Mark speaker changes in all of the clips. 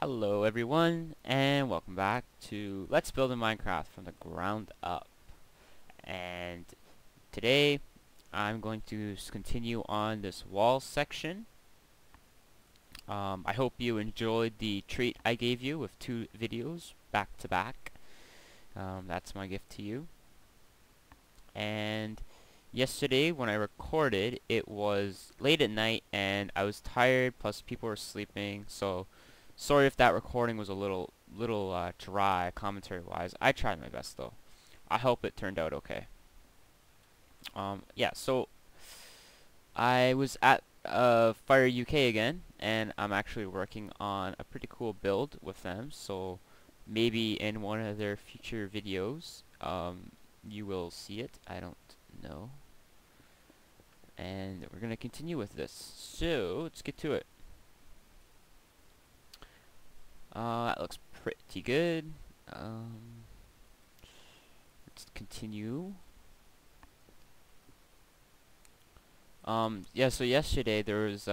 Speaker 1: Hello everyone, and welcome back to Let's Build in Minecraft from the ground up. And today I'm going to continue on this wall section. I hope you enjoyed the treat I gave you with 2 videos back to back. That's my gift to you. And yesterday when I recorded, it was late at night and I was tired, plus people were sleeping, so sorry if that recording was a little dry commentary wise. I tried my best though. I hope it turned out okay. Yeah, so I was at Fire UK again, and I'm actually working on a pretty cool build with them, so maybe in one of their future videos you will see it. I don't know. And we're gonna continue with this, so let's get to it. That looks pretty good. Let's continue. Yeah, so yesterday there was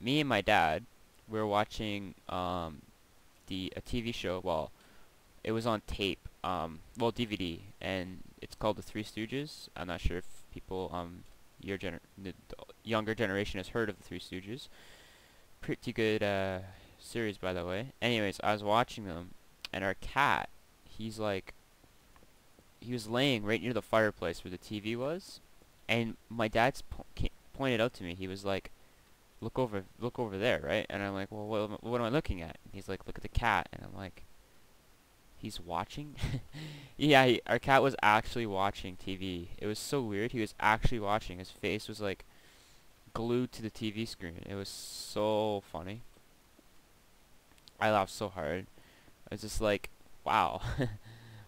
Speaker 1: me and my dad. We were watching a TV show. Well, it was on tape. Well, DVD, and it's called The Three Stooges. I'm not sure if people the younger generation has heard of The Three Stooges. Pretty good series, by the way. Anyways, I was watching them, and our cat, he was laying right near the fireplace where the TV was, and my dad's pointed out to me. He was like, look over there, right? And I'm like, well, what am I looking at? And he's like, look at the cat. And I'm like, he's watching? Yeah, our cat was actually watching TV. It was so weird. He was actually watching. His face was like glued to the TV screen. It was so funny. I laughed so hard. I was just like, wow,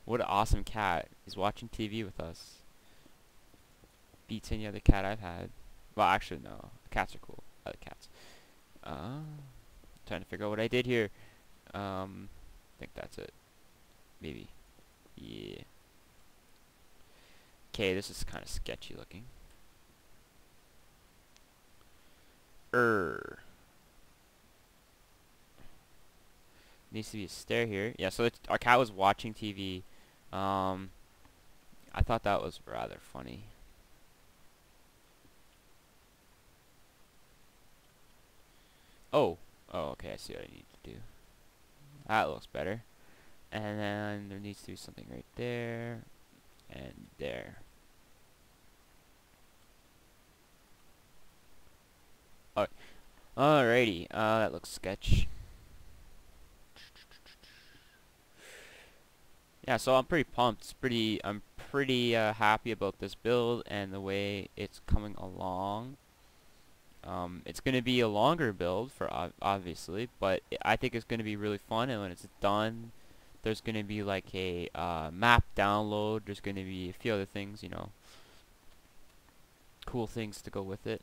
Speaker 1: what an awesome cat. He's watching TV with us. Beats any other cat I've had. Well, actually, no. Cats are cool. I like cats. Trying to figure out what I did here. I think that's it. Maybe. Yeah. Okay, this is kind of sketchy looking. Needs to be a stair here. Yeah, so our cat was watching TV. I thought that was rather funny. Oh. Oh, okay, I see what I need to do. That looks better. And then there needs to be something right there. And there. Oh, alrighty. That looks sketch. Yeah, so I'm pretty pumped. I'm pretty happy about this build and the way it's coming along. It's going to be a longer build for obviously, but I think it's going to be really fun. And when it's done, there's going to be like a map download. There's going to be a few other things, you know, cool things to go with it.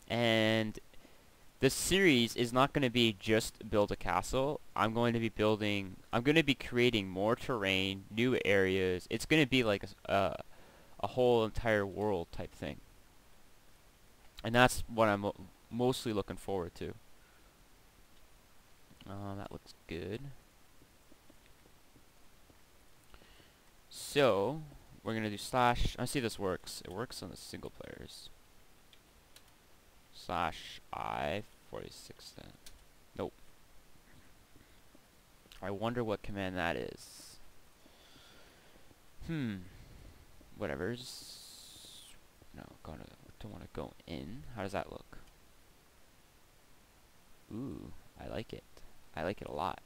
Speaker 1: And this series is not going to be just build a castle. I'm going to be creating more terrain, new areas. It's going to be like a whole entire world type thing. And that's what I'm mostly looking forward to. That looks good. So, we're going to do slash. I see this works. It works on the single players. /I 46 then. Nope. I wonder what command that is. Whatever's. No, don't want to go in. How does that look? Ooh, I like it. I like it a lot.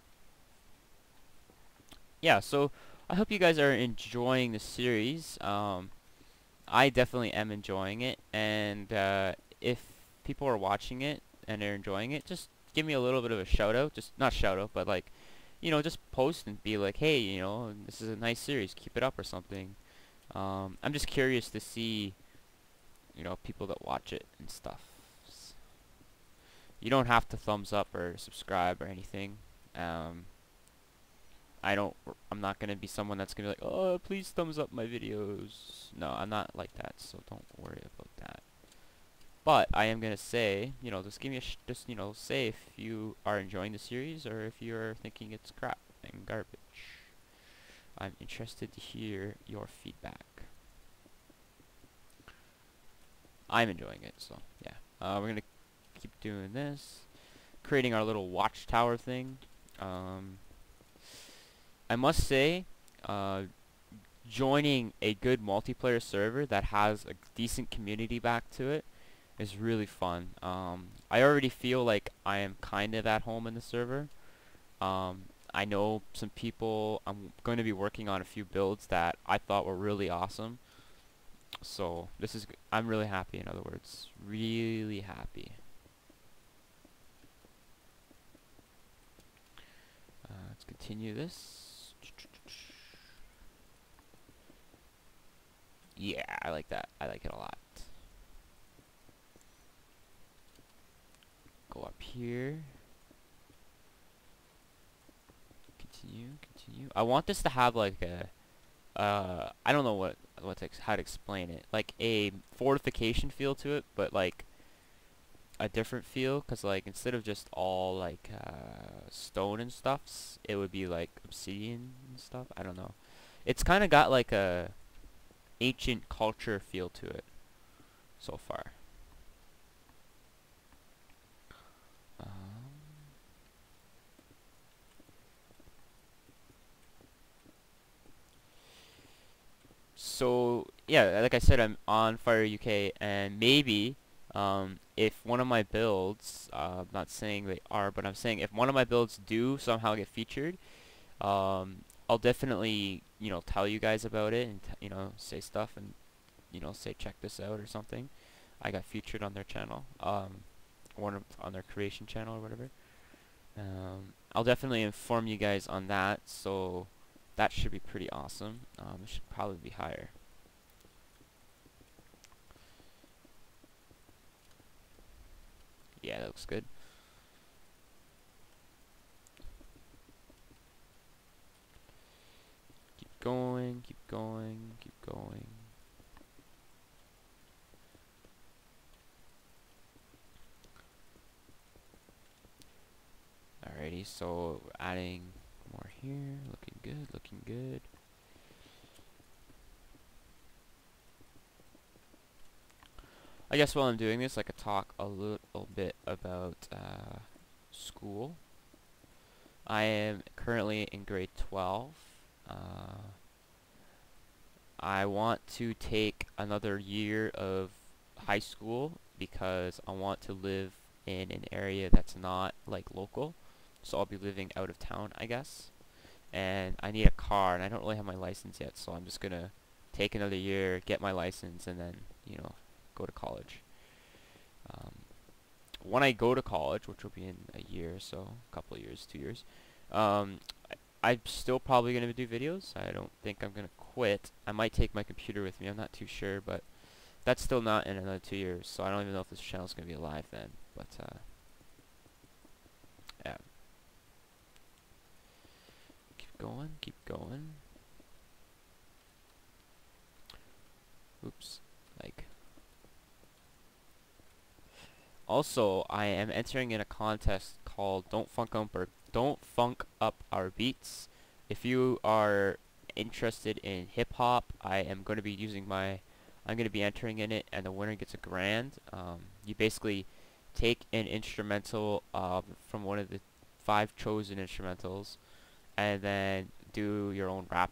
Speaker 1: Yeah, so I hope you guys are enjoying the series. I definitely am enjoying it, and if people are watching it and they're enjoying it, just give me a little bit of a shout out. Just not shout out, but like, you know, just post and be like, hey, you know, this is a nice series, keep it up or something. I'm just curious to see, you know, people that watch it and stuff. You don't have to thumbs up or subscribe or anything. I'm not gonna be someone that's gonna be like, oh, please thumbs up my videos. No, I'm not like that, so don't worry about that. But I am gonna say, just give me just say if you are enjoying the series or if you're thinking it's crap and garbage. I'm interested to hear your feedback. I'm enjoying it, so yeah. We're gonna keep doing this, creating our little watchtower thing. I must say, joining a good multiplayer server that has a decent community back to it is really fun. I already feel like I am kind of at home in the server. I know some people. I'm going to be working on a few builds that I thought were really awesome. So I'm really happy, in other words. Really happy. Let's continue this. Yeah, I like that. I like it a lot. Go up here. Continue, continue. I want this to have like a, I don't know how to explain it. Like a fortification feel to it, but like a different feel, cause like instead of just all like stone and stuffs, it would be like obsidian and stuff. I don't know. It's kind of got like a ancient culture feel to it so far. So yeah, like I said, I'm on Fire UK, and maybe if one of my builds, I'm not saying they are, but I'm saying if one of my builds do somehow get featured, I'll definitely tell you guys about it and say stuff and say check this out or something. I got featured on their channel, on their creation channel or whatever. I'll definitely inform you guys on that, so that should be pretty awesome. It should probably be higher. Yeah, that looks good. Keep going, keep going, keep going. Alrighty, so adding more here. Looking good, looking good. I guess while I'm doing this, I could talk a little bit about school. I am currently in grade 12. I want to take another year of high school because I want to live in an area that's not like local. So I'll be living out of town, I guess. And I need a car, and I don't really have my license yet, so I'm just gonna take another year, get my license, and then, go to college. When I go to college, which will be in a year or so, a couple of years, 2 years, I'm still probably going to do videos. I don't think I'm going to quit. I might take my computer with me. I'm not too sure, but that's still not in another 2 years, so I don't even know if this channel is going to be alive then. But, yeah. Keep going, keep going. Oops. Like. Also, I am entering in a contest called Don't Funk Up Our Beats. If you are interested in hip hop, I am going to be I'm going to be entering in it, and the winner gets a grand. You basically take an instrumental from one of the 5 chosen instrumentals, and then do your own rap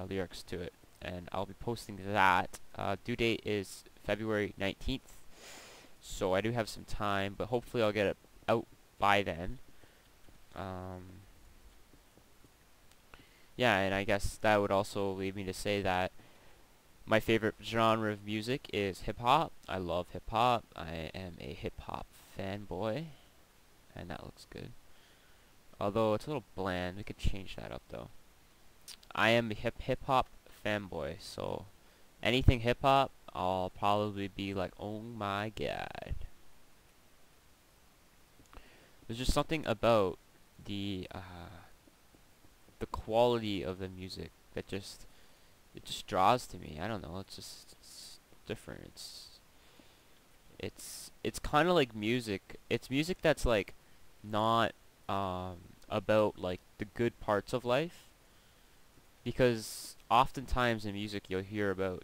Speaker 1: lyrics to it. And I'll be posting that. Due date is February 19th. So I do have some time, but hopefully I'll get it out by then. Yeah, and I guess that would also lead me to say that my favorite genre of music is hip-hop. I love hip-hop. I am a hip-hop fanboy, and that looks good. Although it's a little bland, we could change that up though. I am a hip-hop fanboy, so anything hip-hop, I'll probably be like, oh my god. There's just something about the quality of the music that it just draws to me. I don't know. It's different. It's kind of like music. It's music that's like not um about like the good parts of life, because oftentimes in music you'll hear about,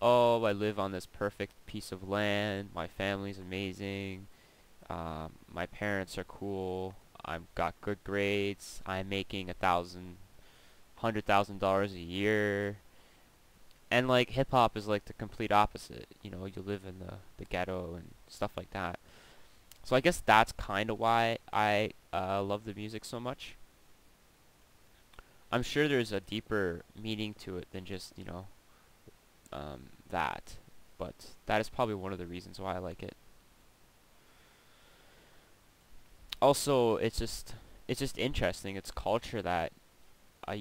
Speaker 1: oh, I live on this perfect piece of land, my family's amazing, my parents are cool, I've got good grades, I'm making $100,000 a year. And like hip hop is like the complete opposite. You live in the ghetto and stuff like that. So I guess that's kind of why I love the music so much. I'm sure there's a deeper meaning to it than just, that. But that is probably one of the reasons why I like it. Also, it's just interesting. It's culture that a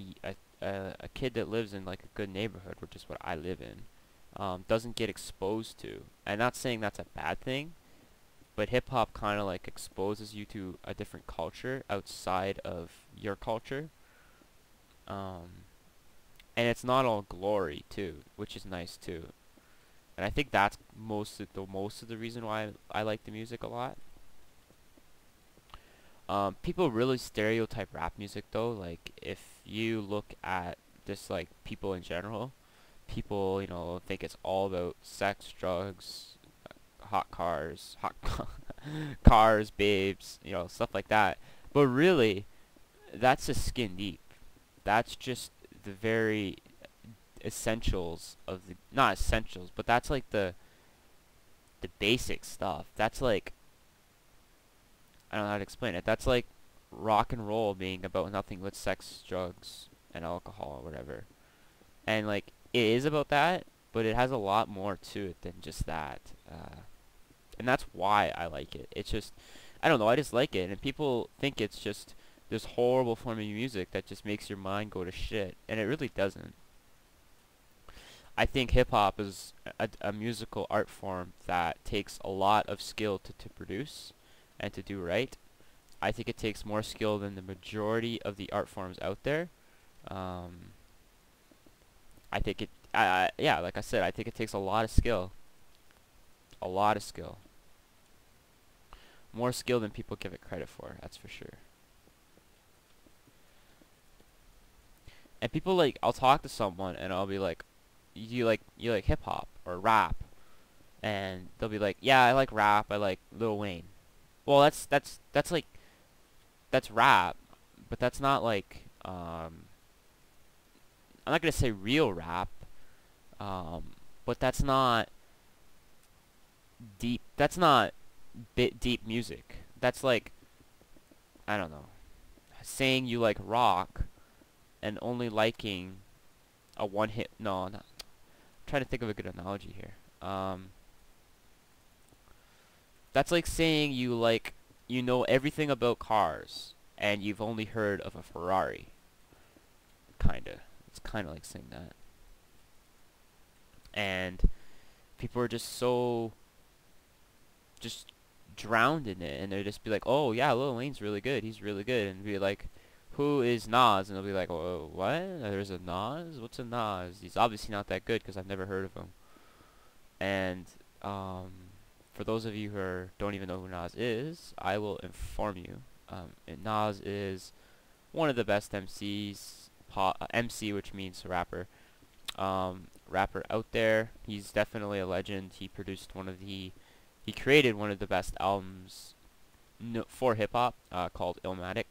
Speaker 1: kid that lives in like a good neighborhood, which is what I live in, doesn't get exposed to. I'm not saying that's a bad thing, but hip hop kind of like exposes you to a different culture outside of your culture. Um, and it's not all glory too, which is nice too. And I think that's most of the reason why I like the music a lot. People really stereotype rap music though. Like if you look at just like people in general, people think it's all about sex, drugs, hot cars, hot cars, babes, stuff like that. But really, that's just skin deep. That's just the very essentials of the, not essentials, but that's like the basic stuff. That's like, I don't know how to explain it. That's like rock and roll being about nothing but sex, drugs, and alcohol or whatever. And like it is about that, but it has a lot more to it than just that. And that's why I like it. It's just, I don't know, I just like it. And people think it's just this horrible form of music that just makes your mind go to shit, and it really doesn't. I think hip hop is a musical art form that takes a lot of skill to produce and to do right. I think it takes more skill than the majority of the art forms out there. Um, I think yeah, like I said, I think it takes a lot of skill. A lot of skill. More skill than people give it credit for, that's for sure. And people like, I'll talk to someone and I'll be like, you like hip hop or rap? And they'll be like, yeah, I like rap, I like Lil Wayne. Well, that's like, that's rap, but that's not like, I'm not gonna say real rap, but that's not deep. That's not bit deep music. That's like, I don't know, saying you like rock and only liking a one hit. No, not, I'm trying to think of a good analogy here. That's like saying you know everything about cars and you've only heard of a Ferrari. Kinda. It's kinda like saying that. And people are just drowned in it, and they'll just be like, oh yeah, Lil Wayne's really good, he's really good, and be like, who is Nas? And they'll be like, oh, what? There's a Nas? What's a Nas? He's obviously not that good because I've never heard of him. And um, for those of you don't even know who Nas is, I will inform you. And Nas is one of the best MCs, MC, which means rapper, rapper out there. He's definitely a legend. He created one of the best albums for hip hop, called Illmatic,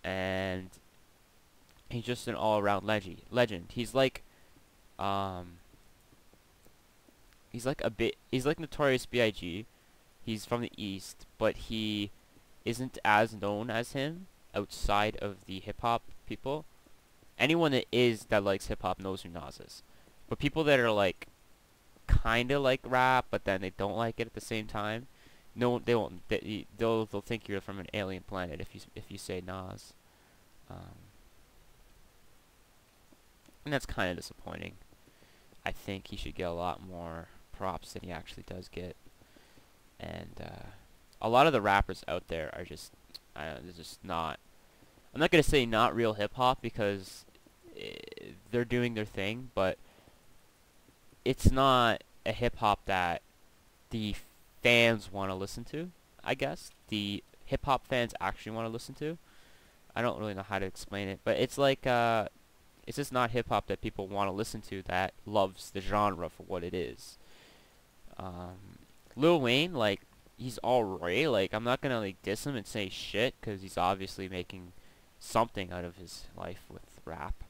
Speaker 1: and he's just an all-around legend. Um, he's like Notorious B.I.G. He's from the East, but he isn't as known as him outside of the hip hop people. Anyone that likes hip hop knows who Nas is. But people that are like kind of like rap, but then they don't like it at the same time, no, they won't. They'll think you're from an alien planet if you say Nas. Um, and that's kind of disappointing. I think he should get a lot more props than he actually does get. And a lot of the rappers out there are just, I don't know, they're just not. I'm not gonna say not real hip hop because they're doing their thing, but it's not a hip hop that the fans want to listen to, I guess. The hip hop fans actually want to listen to. I don't really know how to explain it, but it's like it's just not hip hop that people want to listen to that loves the genre for what it is. Um, Lil Wayne, like, he's alright. Like, I'm not gonna like diss him and say shit because he's obviously making something out of his life with rap.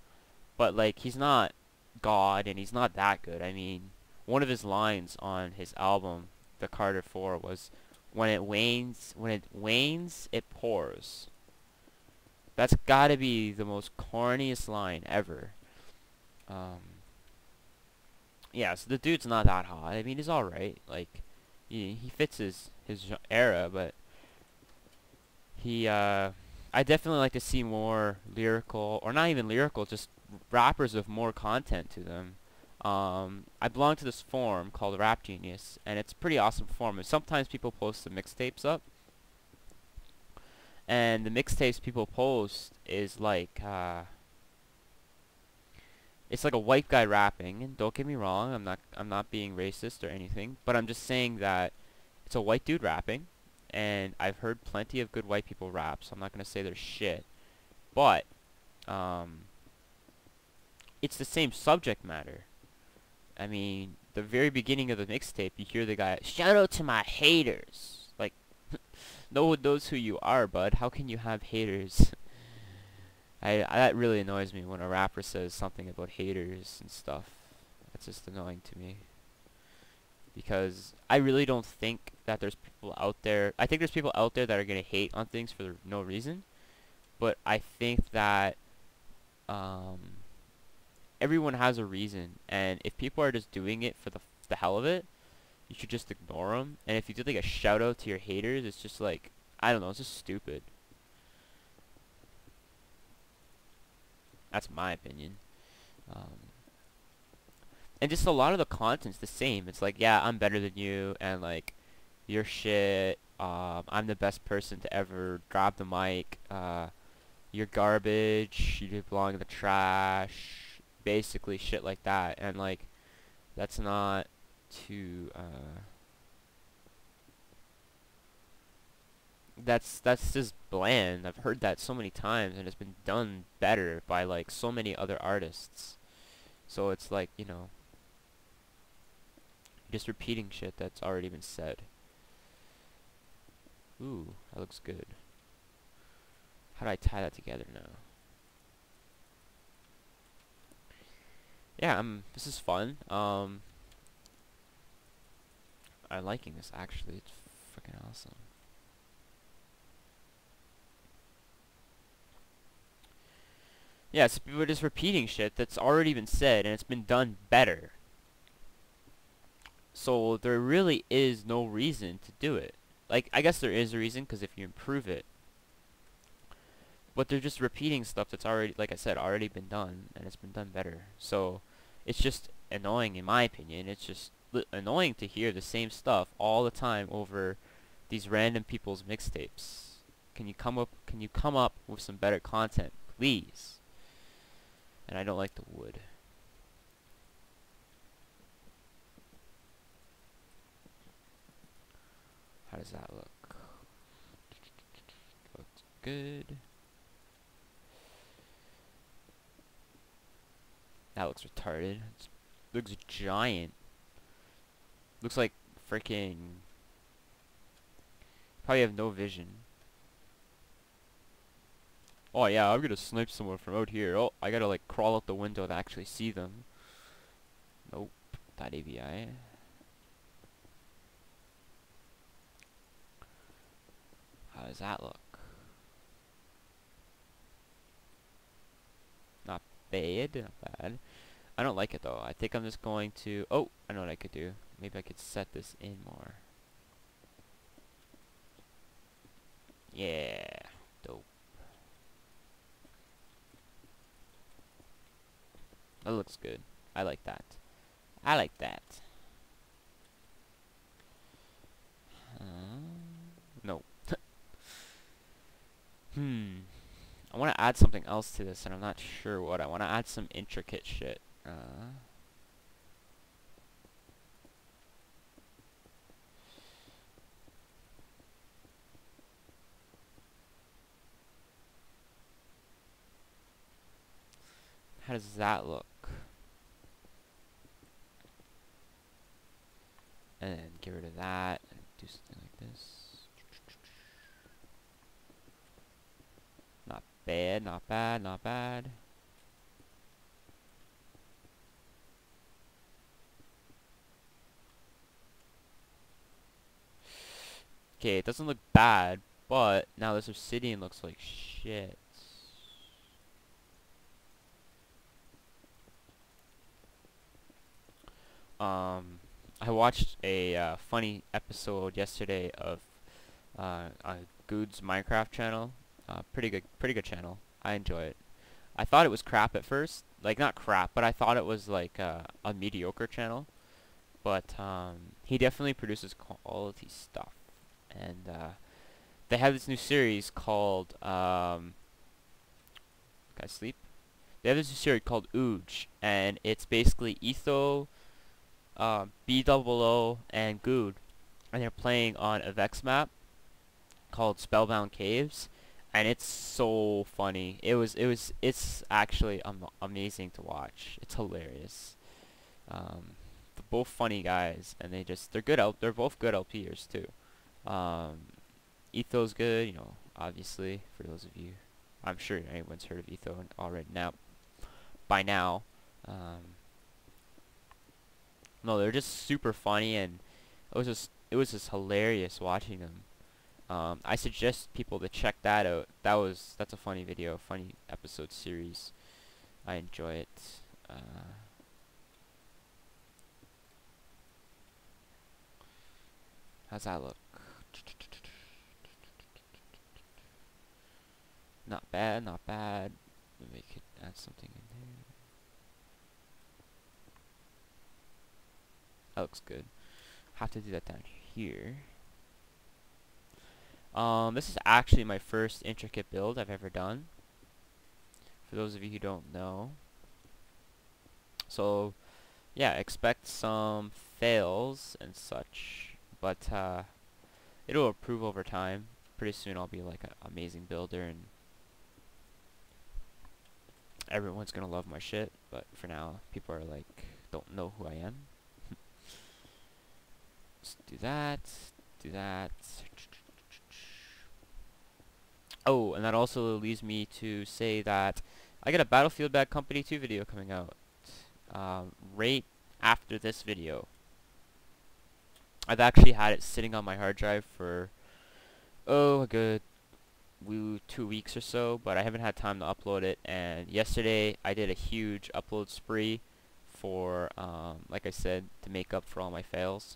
Speaker 1: But like, he's not God, and he's not that good. I mean, one of his lines on his album, The Carter 4, was, when it wanes, it pours." That's gotta be the most corniest line ever. Um, yeah, so the dude's not that hot. I mean, he's alright. Like, he fits his era, but I definitely like to see more lyrical, or not even lyrical, just rappers with more content to them. I belong to this forum called Rap Genius, and it's a pretty awesome forum. And sometimes people post the mixtapes up, and the mixtapes people post is like, it's like a white guy rapping. And don't get me wrong, I'm not being racist or anything, but I'm just saying that it's a white dude rapping, and I've heard plenty of good white people rap, so I'm not gonna say they're shit. But um, it's the same subject matter. I mean, the very beginning of the mixtape, you hear the guy, "Shout out to my haters." Like, no one knows who you are, bud. How can you have haters? That really annoys me when a rapper says something about haters and stuff. That's just annoying to me. Because I really don't think that there's people out there. I think there's people out there that are gonna hate on things for no reason. But I think that um, everyone has a reason, and if people are just doing it for the hell of it, you should just ignore them. And if you do like a shout out to your haters, it's just like, I don't know, it's just stupid. That's my opinion. Um, and just a lot of the content's the same. It's like, yeah, I'm better than you, and like, you're shit. I'm the best person to ever grab the mic. You're garbage. You belong in the trash. Basically, shit like that. And like, that's not too. That's just bland. I've heard that so many times, and it's been done better by like so many other artists. So it's like, just repeating shit that's already been said. Ooh, that looks good. How do I tie that together now? Yeah, this is fun. I'm liking this actually. It's freaking awesome. Yeah, so people are just repeating shit that's already been said, and it's been done better. So there really is no reason to do it. Like, I guess there is a reason, because if you improve it. But they're just repeating stuff that's already, like I said, already been done, and it's been done better. So it's just annoying in my opinion. It's just annoying to hear the same stuff all the time over these random people's mixtapes. Can you come up with some better content, please? And I don't like the wood. How does that look? Looks good. That looks retarded. It looks giant. Looks like freaking. Probably have no vision. Oh yeah, I'm gonna snipe someone from out here. Oh, I gotta like crawl out the window to actually see them. Nope, that AVI. How does that look? Not bad, not bad. I don't like it though. I think I'm just going to... Oh, I know what I could do. Maybe I could set this in more. Yeah, dope. That looks good. I like that. I like that. No. I want to add something else to this, and I'm not sure what. I want to add some intricate shit. How does that look? And then get rid of that and do something like this. Not bad, not bad, not bad. Okay, it doesn't look bad, but now this obsidian looks like shit. I watched a funny episode yesterday of Good's Minecraft channel. Pretty good channel. I enjoy it. I thought it was crap at first, like not crap, but I thought it was like a mediocre channel. But he definitely produces quality stuff, and they have this new series called can I sleep? They have this new series called Ooge, and it's basically Etho, B-double-O, and Good, and they're playing on a Vex map called Spellbound Caves, and it's so funny. It's actually amazing to watch. It's hilarious. They're both funny guys, and they're both good LPers too. Etho's good, you know, obviously, for those of you. I'm sure anyone's heard of Etho already by now. No, they're just super funny, and it was just hilarious watching them. I suggest people to check that out. That's a funny video, funny episode series. I enjoy it. How's that look? Not bad, not bad. Maybe we could add something in there. That looks good. Have to do that down here. This is actually my first intricate build I've ever done. For those of you who don't know. So, yeah, expect some fails and such, but it'll improve over time. Pretty soon I'll be like an amazing builder, and everyone's gonna love my shit, but for now, people are like, don't know who I am. Let's do that, do that. Oh, and that also leads me to say that I got a Battlefield Bad Company 2 video coming out right after this video. I've actually had it sitting on my hard drive for a good 2 weeks or so, but I haven't had time to upload it, and yesterday I did a huge upload spree for, like I said, to make up for all my fails.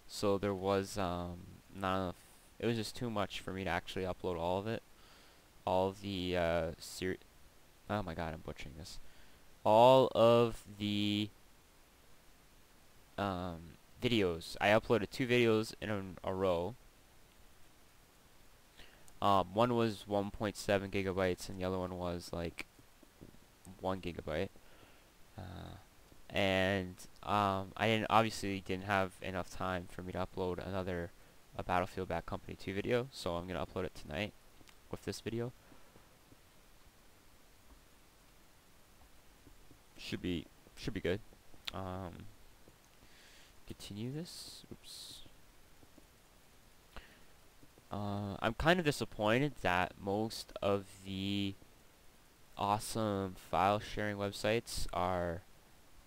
Speaker 1: So there was not enough. It was just too much for me to actually upload all of it. All of the oh my god, I'm butchering this. All of the videos. I uploaded 2 videos in a row. One was 1.7 gigabytes, and the other one was like 1 gigabyte. And I obviously didn't have enough time for me to upload a Battlefield Bad Company 2 video, so I'm gonna upload it tonight with this video. Should be good. Continue this. Oops. I'm kind of disappointed that most of the awesome file sharing websites are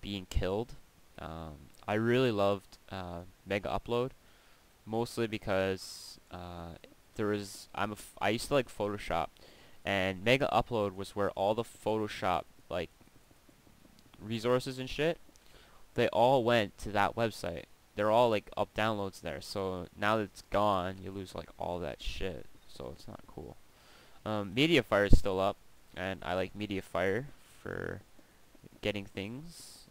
Speaker 1: being killed. I really loved Mega Upload, mostly because I used to like Photoshop, and Mega Upload was where all the Photoshop like resources and shit, they all went to that website. They're all like up downloads there. So now that it's gone, you lose like all that shit. So it's not cool. Mediafire is still up, and I like Mediafire for getting things.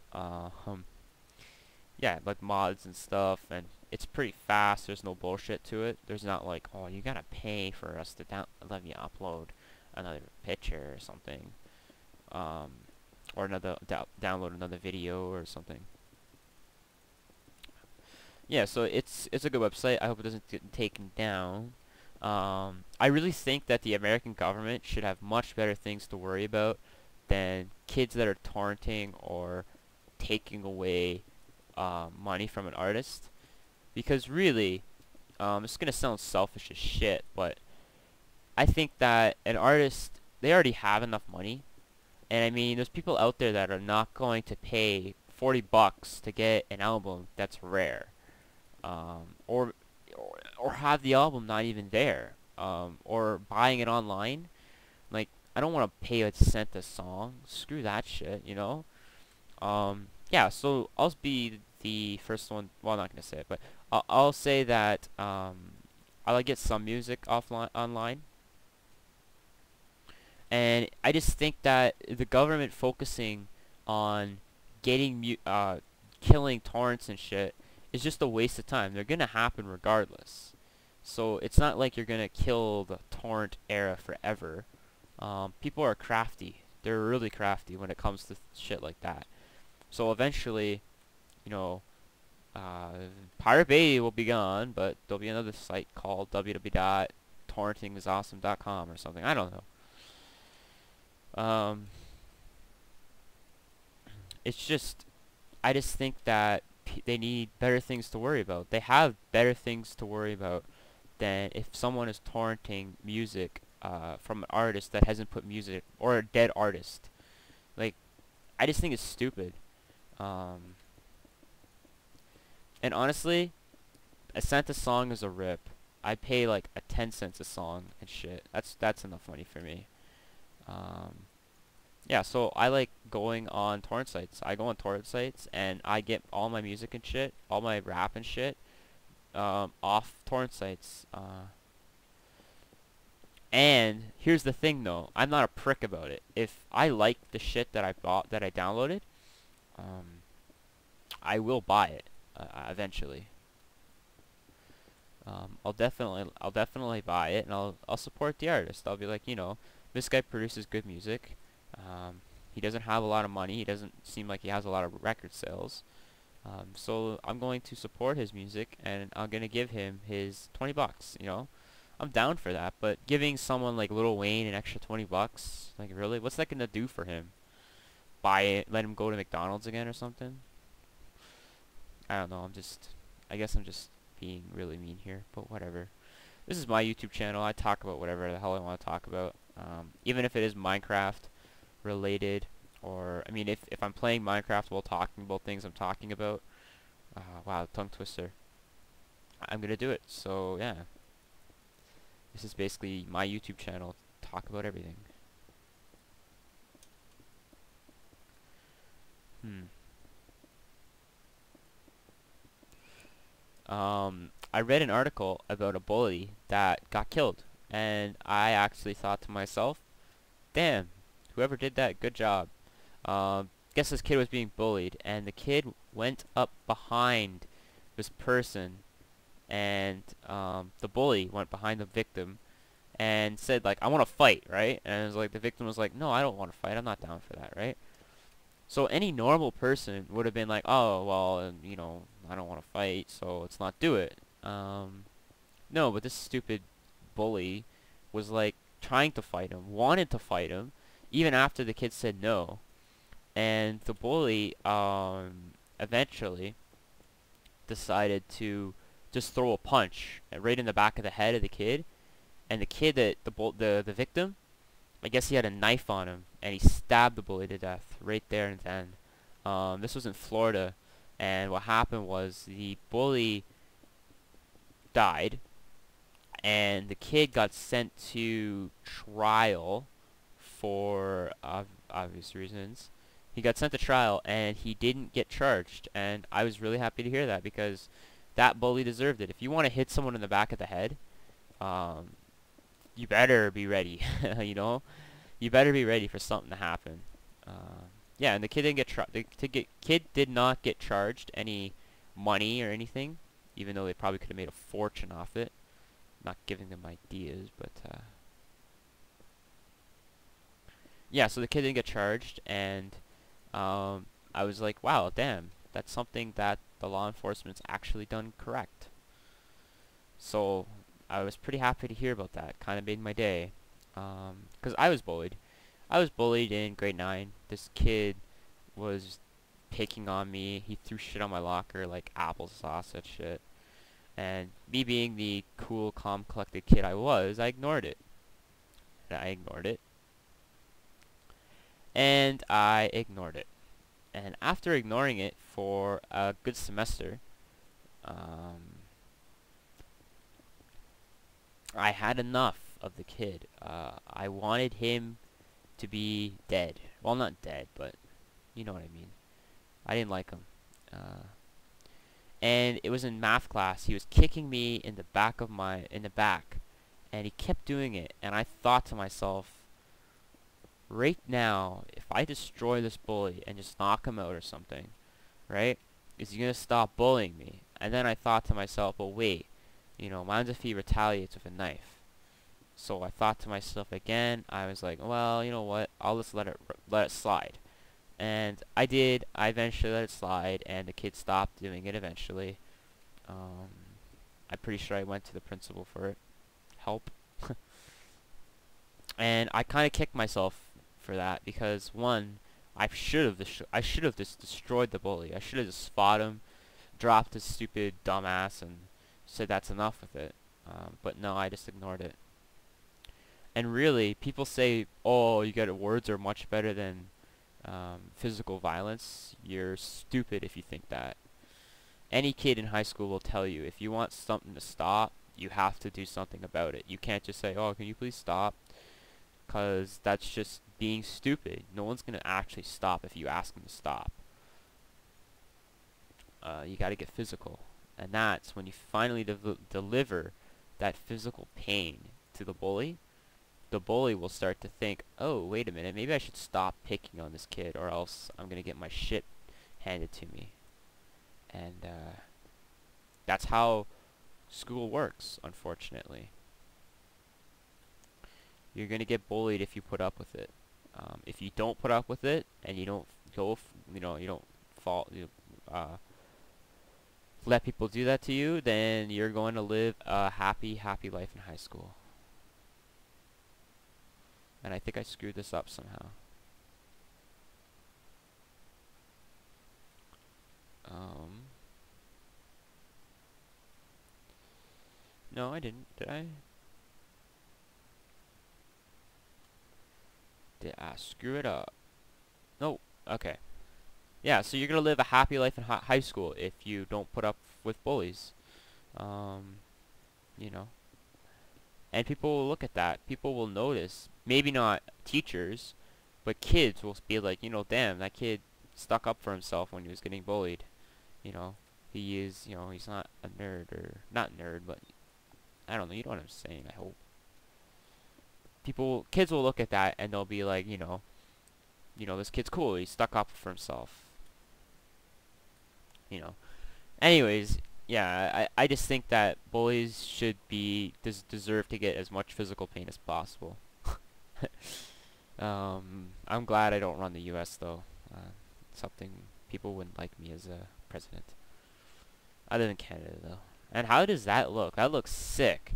Speaker 1: Yeah, like mods and stuff, and it's pretty fast. There's no bullshit to it. There's not like, oh, you gotta pay for us to let me upload another picture or something, or download another video or something. Yeah, so it's a good website. I hope it doesn't get taken down. I really think that the American government should have much better things to worry about than kids that are torrenting or taking away money from an artist. Because really, it's gonna sound selfish as shit, but I think that an artist, they already have enough money. And I mean, there's people out there that are not going to pay $40 to get an album that's rare, um, or, or have the album not even there, or buying it online. Like, I don't want to pay a cent a song. Screw that shit, you know. Yeah. So I'll be the first one. Well, I'm not gonna say it, but I'll say that I like get some music offline online. And I just think that the government focusing on getting killing torrents and shit is just a waste of time. They're gonna happen regardless. So it's not like you're gonna kill the torrent era forever. People are crafty. They're really crafty when it comes to shit like that. So eventually, you know, Pirate Bay will be gone, but there'll be another site called www.torrentingisawesome.com or something. I don't know. Um, it's just, I just think that they need better things to worry about. They have better things to worry about than if someone is torrenting music from an artist that hasn't put music, or a dead artist. Like, I just think it's stupid. Um, and honestly, a cent a song is a rip. I pay like 10 cents a song and shit. That's enough money for me. Um, Yeah, so I like going on torrent sites. I go on torrent sites and I get all my music and shit, all my rap and shit, off torrent sites. And here's the thing though, I'm not a prick about it. If I like the shit that I bought, that I downloaded, um, I will buy it eventually. I'll definitely buy it, and I'll support the artist. I'll be like, you know, this guy produces good music. He doesn't have a lot of money. He doesn't seem like he has a lot of record sales. So I'm going to support his music, and I'm gonna give him his 20 bucks. You know, I'm down for that. But giving someone like Lil Wayne an extra 20 bucks, like really, what's that gonna do for him? Buy it, let him go to McDonald's again or something? I don't know. I guess I'm just being really mean here, but whatever. This is my YouTube channel. I talk about whatever the hell I want to talk about. Even if it is Minecraft related, or I mean, if I'm playing Minecraft while talking about things I'm talking about, wow, tongue twister, I'm gonna do it. So yeah, this is basically my YouTube channel. Talk about everything. Hmm. I read an article about a bully that got killed, and I actually thought to myself, damn, whoever did that, good job. Guess this kid was being bullied, and the kid went up behind this person, and the bully went behind the victim and said like, I want to fight, right? And it was like the victim was like, no, I don't want to fight. I'm not down for that, right? So any normal person would have been like, oh, well, you know, I don't want to fight, so let's not do it. No, but this stupid bully was like trying to fight him, wanted to fight him, even after the kid said no. And the bully eventually decided to just throw a punch right in the back of the head of the kid. And the kid, that the victim, I guess he had a knife on him, and he stabbed the bully to death right there and then. This was in Florida, and what happened was the bully died, and the kid got sent to trial for obvious reasons. He got sent to trial, and he didn't get charged, and I was really happy to hear that, because that bully deserved it. If you want to hit someone in the back of the head, you better be ready, you know? You better be ready for something to happen. Yeah, and the kid didn't get kid did not get charged any money or anything, even though they probably could have made a fortune off it. Not giving them ideas, but yeah. So the kid didn't get charged, and I was like, wow, damn, that's something that the law enforcement's actually done correct. So I was pretty happy to hear about that. Kind of made my day. 'Cause I was bullied. I was bullied in grade 9. This kid was picking on me. He threw shit on my locker like applesauce and shit. And me being the cool, calm, collected kid I was, I ignored it. And I ignored it. And I ignored it. And after ignoring it for a good semester, um, I had enough of the kid. I wanted him to be dead. Well, not dead, but you know what I mean. I didn't like him. And it was in math class. He was kicking me in the back, and he kept doing it. And I thought to myself, right now, if I destroy this bully and just knock him out or something, right? Is he gonna stop bullying me? And then I thought to myself, well, wait, mine's if he retaliates with a knife. So I thought to myself again. I was like, well, you know what? I'll just let it slide. And I did. I eventually let it slide, and the kid stopped doing it eventually. I'm pretty sure I went to the principal for it. Help. And I kind of kicked myself for that because one, I should have just destroyed the bully. I should have just fought him, dropped his stupid dumbass, and said that's enough with it. But no, I just ignored it. And really, people say, "Oh, you got words are much better than physical violence." You're stupid if you think that. Any kid in high school will tell you if you want something to stop, you have to do something about it. You can't just say, "Oh, can you please stop?" Because that's just being stupid. No one's going to actually stop if you ask them to stop. You got to get physical. And that's when you finally deliver that physical pain to the bully. The bully will start to think, oh, wait a minute, maybe I should stop picking on this kid or else I'm going to get my shit handed to me. And that's how school works, unfortunately. You're going to get bullied if you put up with it. If you don't put up with it and you don't let people do that to you, then you're going to live a happy life in high school. And I think I screwed this up somehow. No, I didn't. Did I? Did I screw it up? No. Okay. Yeah, so you're going to live a happy life in high school if you don't put up with bullies. You know. And people will look at that. People will notice. Maybe not teachers, but kids will be like, damn, that kid stuck up for himself when he was getting bullied. He is, he's not a nerd, or not nerd, but I don't know, you know what I'm saying, I hope. Kids will look at that and they'll be like, this kid's cool, he stuck up for himself. Anyways, yeah, I just think that bullies should deserve to get as much physical pain as possible. I'm glad I don't run the U.S. though. Something people wouldn't like me as a president. I live in Canada though. And how does that look? That looks sick.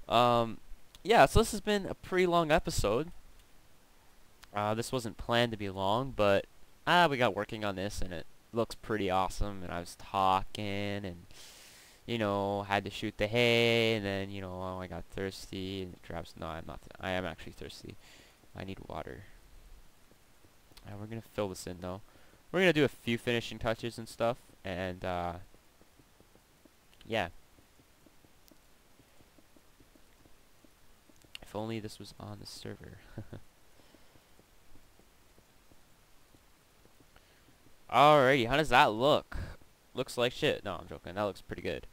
Speaker 1: Yeah, so this has been a pretty long episode. This wasn't planned to be long, but we got working on this and it looks pretty awesome. And I was talking and had to shoot the hay, and then I got thirsty and it drops. No, I'm not. I am actually thirsty. I need water. We're gonna fill this in though. We're gonna do a few finishing touches and stuff, and yeah. If only this was on the server. Alrighty, how does that look? Looks like shit. No, I'm joking. That looks pretty good.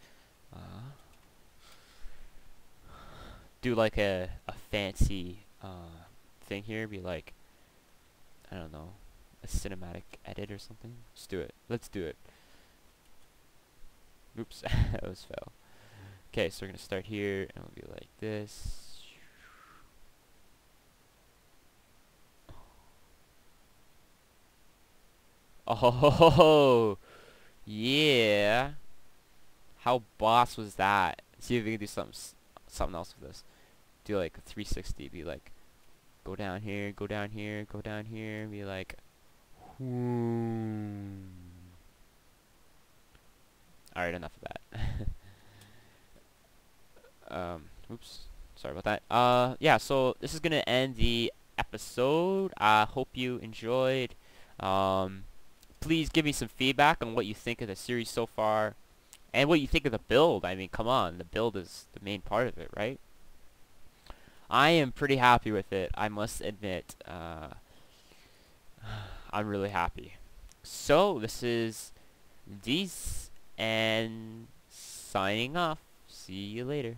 Speaker 1: Do like a fancy thing here. Be like, I don't know, a cinematic edit or something. Let's do it. Let's do it. Oops, that was fail. Okay, so we're gonna start here, and it'll be like this. Oh, yeah. How boss was that? See if we can do something something else with this. Do like a 360. Be like, go down here, go down here, go down here. Be like, hmm. All right, enough of that. Oops. Sorry about that. Yeah, so this is gonna end the episode. I hope you enjoyed. Um, please give me some feedback on what you think of the series so far, and what you think of the build. I mean, come on, the build is the main part of it, right? I am pretty happy with it, I must admit. I'm really happy. So, this is Deez, and signing off. See you later.